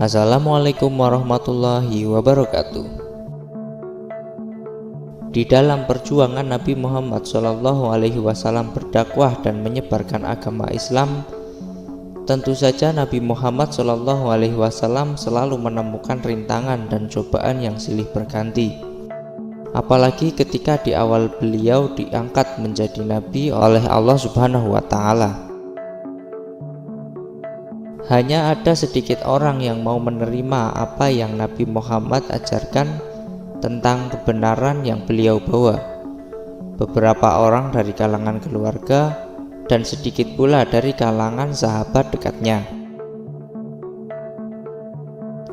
Assalamualaikum warahmatullahi wabarakatuh. Di dalam perjuangan Nabi Muhammad SAW berdakwah dan menyebarkan agama Islam, tentu saja Nabi Muhammad SAW selalu menemukan rintangan dan cobaan yang silih berganti. Apalagi ketika di awal beliau diangkat menjadi Nabi oleh Allah Subhanahu wa Ta'ala. Hanya ada sedikit orang yang mau menerima apa yang Nabi Muhammad ajarkan tentang kebenaran yang beliau bawa. Beberapa orang dari kalangan keluarga dan sedikit pula dari kalangan sahabat dekatnya.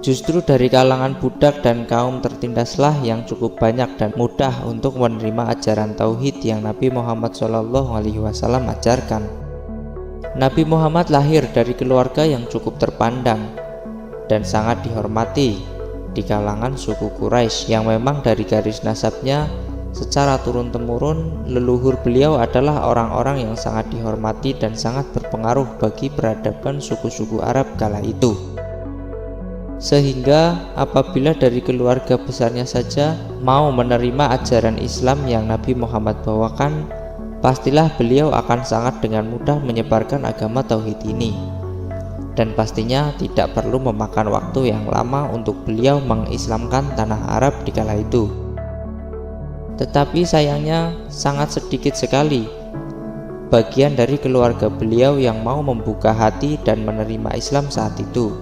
Justru dari kalangan budak dan kaum tertindaslah yang cukup banyak dan mudah untuk menerima ajaran tauhid yang Nabi Muhammad SAW ajarkan. Nabi Muhammad lahir dari keluarga yang cukup terpandang dan sangat dihormati di kalangan suku Quraisy, yang memang dari garis nasabnya secara turun-temurun leluhur beliau adalah orang-orang yang sangat dihormati dan sangat berpengaruh bagi peradaban suku-suku Arab kala itu. Sehingga apabila dari keluarga besarnya saja mau menerima ajaran Islam yang Nabi Muhammad bawakan, pastilah beliau akan sangat dengan mudah menyebarkan agama tauhid ini. Dan pastinya tidak perlu memakan waktu yang lama untuk beliau mengislamkan tanah Arab di kala itu. Tetapi sayangnya sangat sedikit sekali bagian dari keluarga beliau yang mau membuka hati dan menerima Islam saat itu.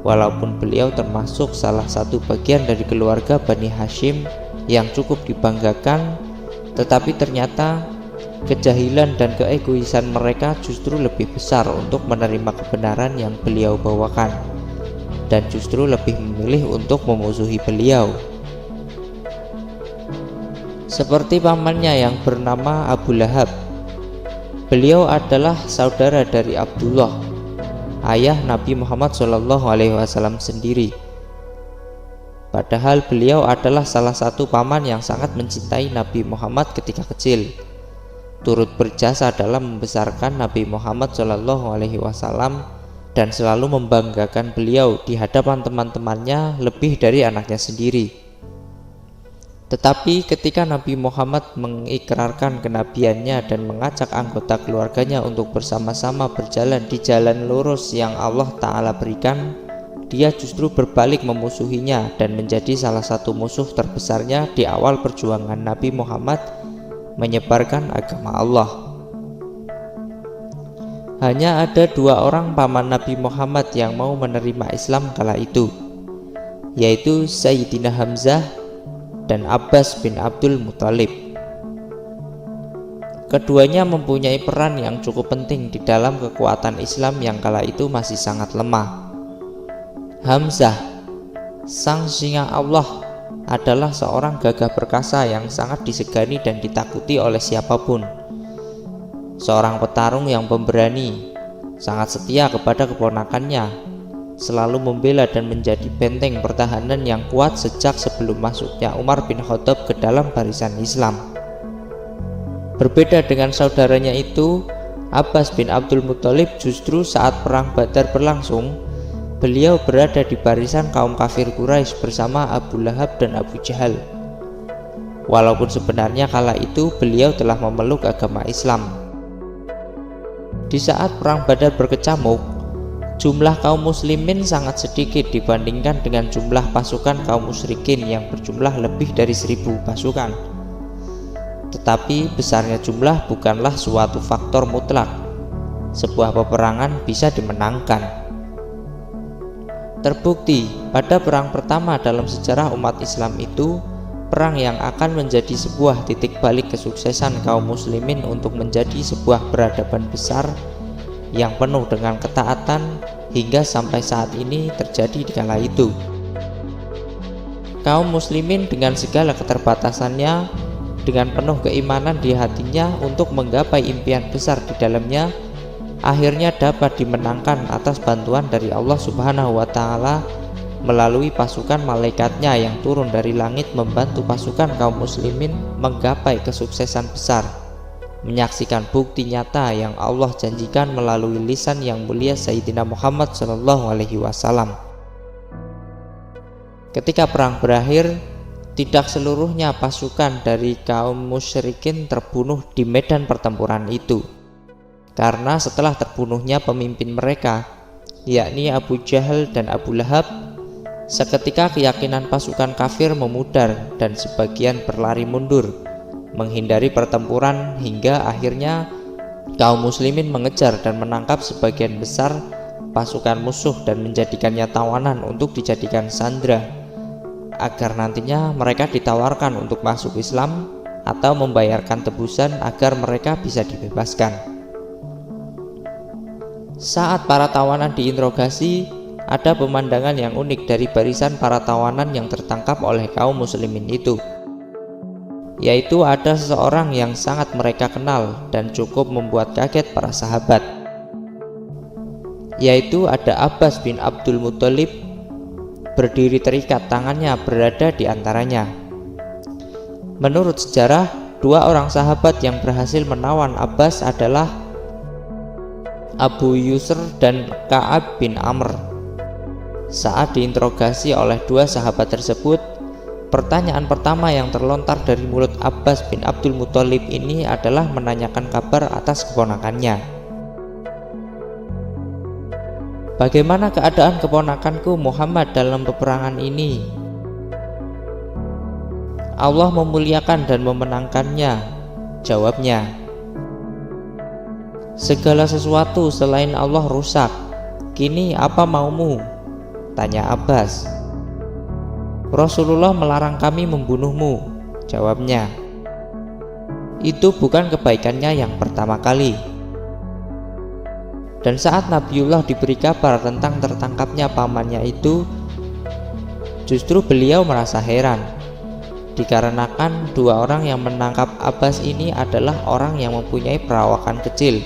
Walaupun beliau termasuk salah satu bagian dari keluarga Bani Hashim yang cukup dibanggakan, tetapi ternyata kejahilan dan keegoisan mereka justru lebih besar untuk menerima kebenaran yang beliau bawakan, dan justru lebih memilih untuk memusuhi beliau. Seperti pamannya yang bernama Abu Lahab. Beliau adalah saudara dari Abdullah, ayah Nabi Muhammad SAW sendiri. Padahal beliau adalah salah satu paman yang sangat mencintai Nabi Muhammad ketika kecil, turut berjasa dalam membesarkan Nabi Muhammad SAW dan selalu membanggakan beliau di hadapan teman-temannya lebih dari anaknya sendiri. Tetapi ketika Nabi Muhammad mengikrarkan kenabiannya dan mengajak anggota keluarganya untuk bersama-sama berjalan di jalan lurus yang Allah Ta'ala berikan, dia justru berbalik memusuhinya dan menjadi salah satu musuh terbesarnya di awal perjuangan Nabi Muhammad menyebarkan agama Allah. Hanya ada dua orang paman Nabi Muhammad yang mau menerima Islam kala itu, yaitu Sayyidina Hamzah dan Abbas bin Abdul Muthalib. Keduanya mempunyai peran yang cukup penting di dalam kekuatan Islam yang kala itu masih sangat lemah. Hamzah, sang singa Allah, adalah seorang gagah perkasa yang sangat disegani dan ditakuti oleh siapapun. Seorang petarung yang pemberani, sangat setia kepada keponakannya, selalu membela dan menjadi benteng pertahanan yang kuat sejak sebelum masuknya Umar bin Khattab ke dalam barisan Islam. Berbeda dengan saudaranya itu, Abbas bin Abdul Muthalib, justru saat perang Badar berlangsung, beliau berada di barisan kaum kafir Quraisy bersama Abu Lahab dan Abu Jahal. Walaupun sebenarnya kala itu beliau telah memeluk agama Islam. Di saat perang Badar berkecamuk, jumlah kaum muslimin sangat sedikit dibandingkan dengan jumlah pasukan kaum musyrikin yang berjumlah lebih dari 1000 pasukan. Tetapi besarnya jumlah bukanlah suatu faktor mutlak. Sebuah peperangan bisa dimenangkan. Terbukti pada perang pertama dalam sejarah umat Islam itu, perang yang akan menjadi sebuah titik balik kesuksesan kaum muslimin untuk menjadi sebuah peradaban besar yang penuh dengan ketaatan hingga sampai saat ini terjadi di kala itu. Kaum muslimin dengan segala keterbatasannya, dengan penuh keimanan di hatinya untuk menggapai impian besar di dalamnya, akhirnya dapat dimenangkan atas bantuan dari Allah Subhanahu wa Ta'ala melalui pasukan malaikatnya yang turun dari langit membantu pasukan kaum muslimin menggapai kesuksesan besar, menyaksikan bukti nyata yang Allah janjikan melalui lisan yang mulia Sayyidina Muhammad SAW. Ketika perang berakhir, tidak seluruhnya pasukan dari kaum musyrikin terbunuh di medan pertempuran itu, karena setelah terbunuhnya pemimpin mereka, yakni Abu Jahal dan Abu Lahab, seketika keyakinan pasukan kafir memudar dan sebagian berlari mundur, menghindari pertempuran, hingga akhirnya kaum muslimin mengejar dan menangkap sebagian besar pasukan musuh dan menjadikannya tawanan untuk dijadikan sandera, agar nantinya mereka ditawarkan untuk masuk Islam atau membayarkan tebusan agar mereka bisa dibebaskan. Saat para tawanan diinterogasi, ada pemandangan yang unik dari barisan para tawanan yang tertangkap oleh kaum muslimin itu, yaitu ada seseorang yang sangat mereka kenal dan cukup membuat kaget para sahabat, yaitu ada Abbas bin Abdul Muthalib, berdiri terikat, tangannya berada di antaranya. Menurut sejarah, dua orang sahabat yang berhasil menawan Abbas adalah Abu Yusr dan Ka'ab bin Amr. Saat diinterogasi oleh dua sahabat tersebut, pertanyaan pertama yang terlontar dari mulut Abbas bin Abdul Muthalib ini adalah menanyakan kabar atas keponakannya. "Bagaimana keadaan keponakanku Muhammad dalam peperangan ini?" "Allah memuliakan dan memenangkannya," jawabnya. "Segala sesuatu selain Allah rusak. Kini apa maumu?" tanya Abbas. "Rasulullah melarang kami membunuhmu," jawabnya. "Itu bukan kebaikannya yang pertama kali." Dan saat Nabiullah diberi kabar tentang tertangkapnya pamannya itu, justru beliau merasa heran, dikarenakan dua orang yang menangkap Abbas ini adalah orang yang mempunyai perawakan kecil,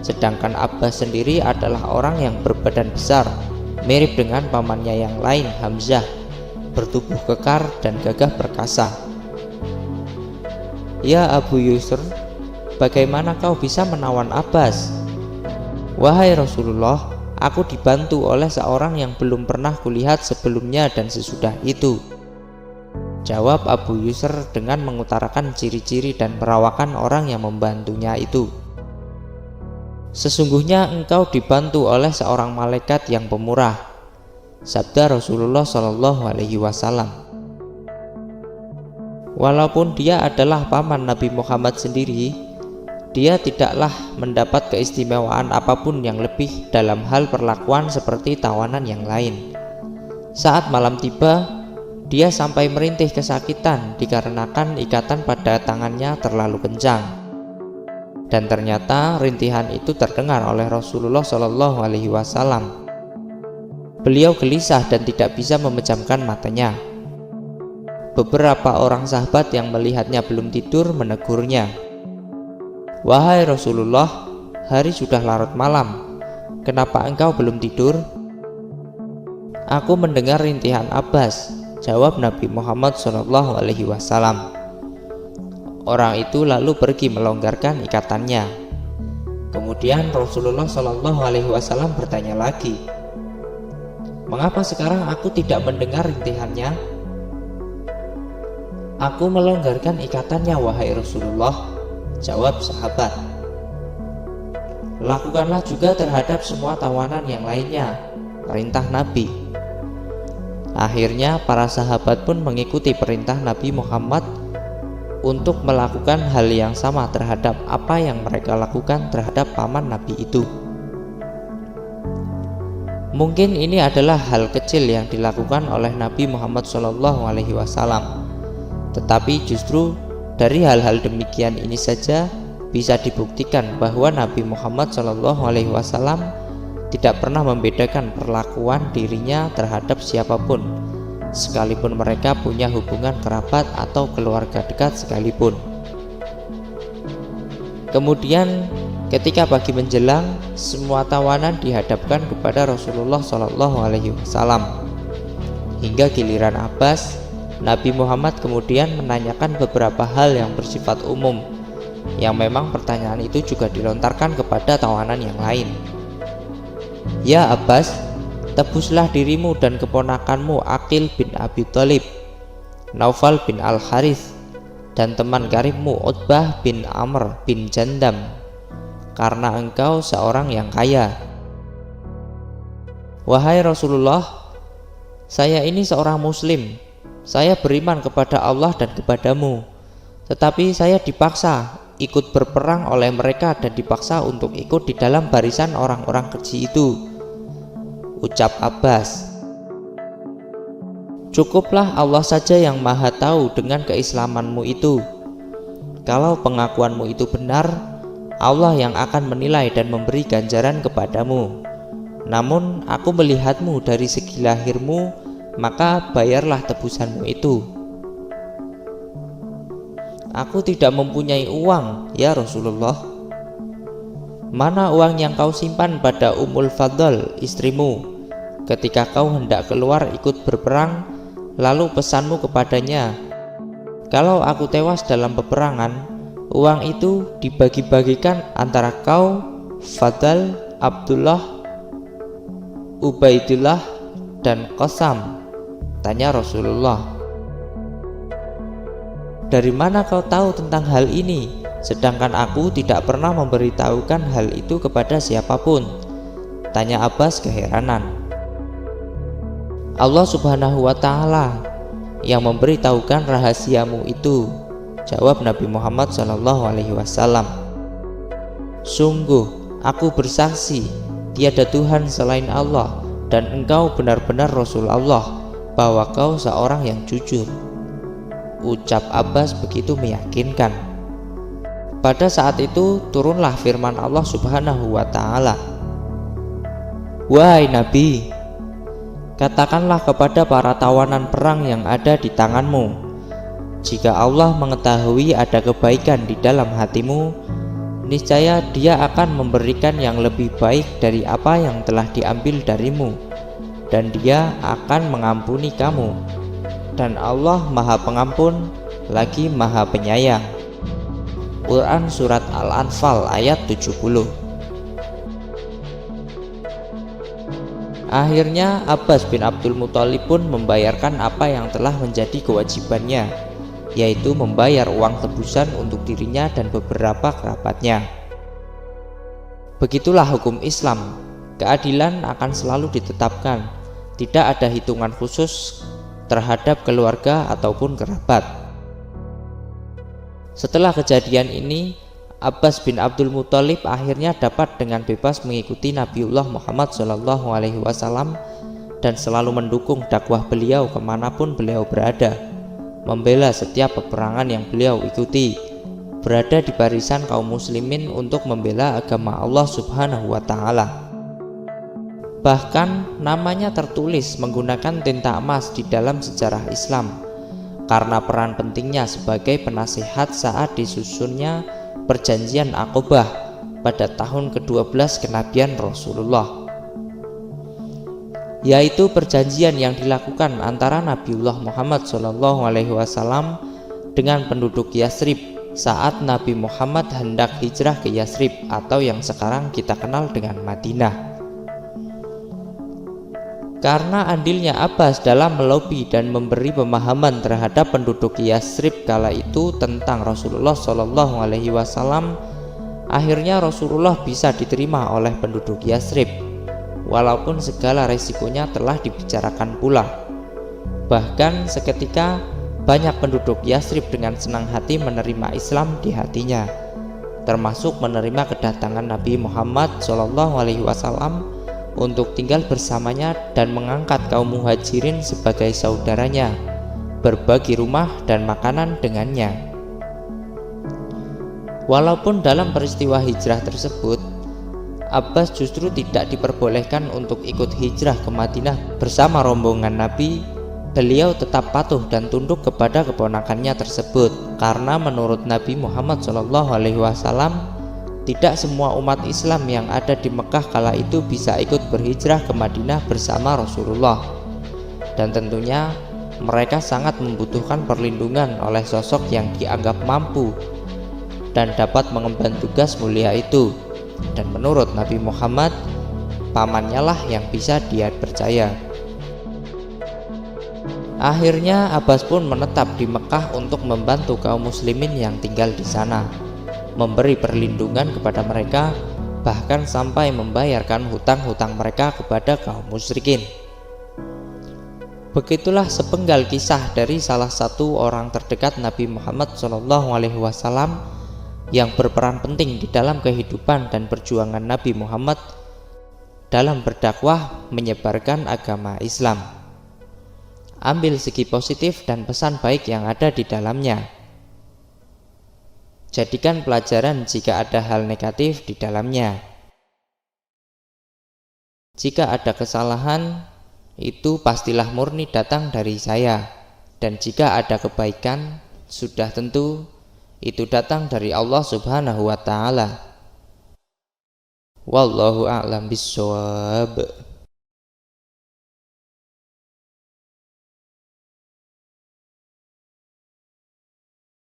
sedangkan Abbas sendiri adalah orang yang berbadan besar, mirip dengan pamannya yang lain, Hamzah, bertubuh kekar dan gagah perkasa. "Ya Abu Yusr, bagaimana kau bisa menawan Abbas?" "Wahai Rasulullah, aku dibantu oleh seorang yang belum pernah kulihat sebelumnya dan sesudah itu," jawab Abu Yusr dengan mengutarakan ciri-ciri dan perawakan orang yang membantunya itu. "Sesungguhnya engkau dibantu oleh seorang malaikat yang pemurah," sabda Rasulullah SAW. Walaupun dia adalah paman Nabi Muhammad sendiri, dia tidaklah mendapat keistimewaan apapun yang lebih dalam hal perlakuan seperti tawanan yang lain. Saat malam tiba, dia sampai merintih kesakitan dikarenakan ikatan pada tangannya terlalu kencang. Dan ternyata rintihan itu terdengar oleh Rasulullah SAW. Beliau gelisah dan tidak bisa memejamkan matanya. Beberapa orang sahabat yang melihatnya belum tidur menegurnya. "Wahai Rasulullah, hari sudah larut malam. Kenapa engkau belum tidur?" "Aku mendengar rintihan Abbas," jawab Nabi Muhammad SAW. Orang itu lalu pergi melonggarkan ikatannya. Kemudian Rasulullah SAW bertanya lagi, "Mengapa sekarang aku tidak mendengar rintihannya?" "Aku melonggarkan ikatannya, wahai Rasulullah," jawab sahabat. "Lakukanlah juga terhadap semua tawanan yang lainnya," perintah Nabi. Akhirnya para sahabat pun mengikuti perintah Nabi Muhammad untuk melakukan hal yang sama terhadap apa yang mereka lakukan terhadap paman Nabi itu. Mungkin ini adalah hal kecil yang dilakukan oleh Nabi Muhammad SAW, tetapi justru dari hal-hal demikian ini saja bisa dibuktikan bahwa Nabi Muhammad SAW tidak pernah membedakan perlakuan dirinya terhadap siapapun, sekalipun mereka punya hubungan kerabat atau keluarga dekat sekalipun. Kemudian ketika pagi menjelang, semua tawanan dihadapkan kepada Rasulullah SAW. Hingga giliran Abbas, Nabi Muhammad kemudian menanyakan beberapa hal yang bersifat umum, yang memang pertanyaan itu juga dilontarkan kepada tawanan yang lain. "Ya Abbas, tebuslah dirimu dan keponakanmu Aqil bin Abi Thalib, Naufal bin Al-Harith, dan teman karibmu Utbah bin Amr bin Jandam, karena engkau seorang yang kaya. Wahai Rasulullah, saya ini seorang muslim. Saya beriman kepada Allah dan kepadamu, tetapi saya dipaksa ikut berperang oleh mereka dan dipaksa untuk ikut di dalam barisan orang-orang keji itu. Ucap Abbas, cukuplah Allah saja yang maha tahu dengan keislamanmu itu. Kalau pengakuanmu itu benar, Allah yang akan menilai dan memberi ganjaran kepadamu. Namun aku melihatmu dari segi lahirmu, maka bayarlah tebusanmu itu. Aku tidak mempunyai uang, ya Rasulullah. Mana uang yang kau simpan pada Ummul Fadl, istrimu, ketika kau hendak keluar ikut berperang, lalu pesanmu kepadanya, kalau aku tewas dalam peperangan, uang itu dibagi-bagikan antara kau, Fadl, Abdullah, Ubaidillah, dan Qasam? Tanya Rasulullah. Dari mana kau tahu tentang hal ini, sedangkan aku tidak pernah memberitahukan hal itu kepada siapapun? Tanya Abbas keheranan. Allah Subhanahu wa Ta'ala yang memberitahukan rahasiamu itu, jawab Nabi Muhammad SAW. Sungguh aku bersaksi tiada Tuhan selain Allah, dan engkau benar-benar Rasul Allah, bahwa kau seorang yang jujur. Ucap Abbas begitu meyakinkan. Pada saat itu turunlah firman Allah Subhanahu wa Ta'ala, wahai Nabi, katakanlah kepada para tawanan perang yang ada di tanganmu, jika Allah mengetahui ada kebaikan di dalam hatimu, niscaya Dia akan memberikan yang lebih baik dari apa yang telah diambil darimu, dan Dia akan mengampuni kamu. Dan Allah Maha Pengampun lagi Maha Penyayang. Quran Surat Al-Anfal ayat 70. Akhirnya Abbas bin Abdul Muthalib pun membayarkan apa yang telah menjadi kewajibannya, yaitu membayar uang tebusan untuk dirinya dan beberapa kerabatnya. Begitulah hukum Islam. Keadilan akan selalu ditetapkan. Tidak ada hitungan khusus terhadap keluarga ataupun kerabat. Setelah kejadian ini, Abbas bin Abdul Muthalib akhirnya dapat dengan bebas mengikuti Nabiullah Muhammad SAW dan selalu mendukung dakwah beliau kemanapun beliau berada, membela setiap peperangan yang beliau ikuti, berada di barisan kaum muslimin untuk membela agama Allah Subhanahu wa Ta'ala. Bahkan namanya tertulis menggunakan tinta emas di dalam sejarah Islam karena peran pentingnya sebagai penasihat saat disusunnya perjanjian Aqobah pada tahun ke-12 kenabian Rasulullah, yaitu perjanjian yang dilakukan antara Nabiullah Muhammad SAW dengan penduduk Yasrib saat Nabi Muhammad hendak hijrah ke Yasrib atau yang sekarang kita kenal dengan Madinah. Karena andilnya Abbas dalam melobi dan memberi pemahaman terhadap penduduk Yasrib kala itu tentang Rasulullah SAW, akhirnya Rasulullah bisa diterima oleh penduduk Yasrib, walaupun segala resikonya telah dibicarakan pula. Bahkan seketika banyak penduduk Yasrib dengan senang hati menerima Islam di hatinya, termasuk menerima kedatangan Nabi Muhammad SAW untuk tinggal bersamanya dan mengangkat kaum muhajirin sebagai saudaranya, berbagi rumah dan makanan dengannya. Walaupun dalam peristiwa hijrah tersebut, Abbas justru tidak diperbolehkan untuk ikut hijrah ke Madinah bersama rombongan Nabi, beliau tetap patuh dan tunduk kepada keponakannya tersebut, karena menurut Nabi Muhammad SAW, tidak semua umat Islam yang ada di Mekah kala itu bisa ikut berhijrah ke Madinah bersama Rasulullah, dan tentunya mereka sangat membutuhkan perlindungan oleh sosok yang dianggap mampu dan dapat mengemban tugas mulia itu. Dan menurut Nabi Muhammad, pamannya lah yang bisa dia percaya. Akhirnya Abbas pun menetap di Mekah untuk membantu kaum muslimin yang tinggal di sana, memberi perlindungan kepada mereka, bahkan sampai membayarkan hutang-hutang mereka kepada kaum musyrikin. Begitulah sepenggal kisah dari salah satu orang terdekat Nabi Muhammad SAW yang berperan penting di dalam kehidupan dan perjuangan Nabi Muhammad dalam berdakwah menyebarkan agama Islam. Ambil segi positif dan pesan baik yang ada di dalamnya. Jadikan pelajaran jika ada hal negatif di dalamnya. Jika ada kesalahan, itu pastilah murni datang dari saya, dan jika ada kebaikan, sudah tentu itu datang dari Allah Subhanahu wa Ta'ala. Wallahu a'lam bishawab.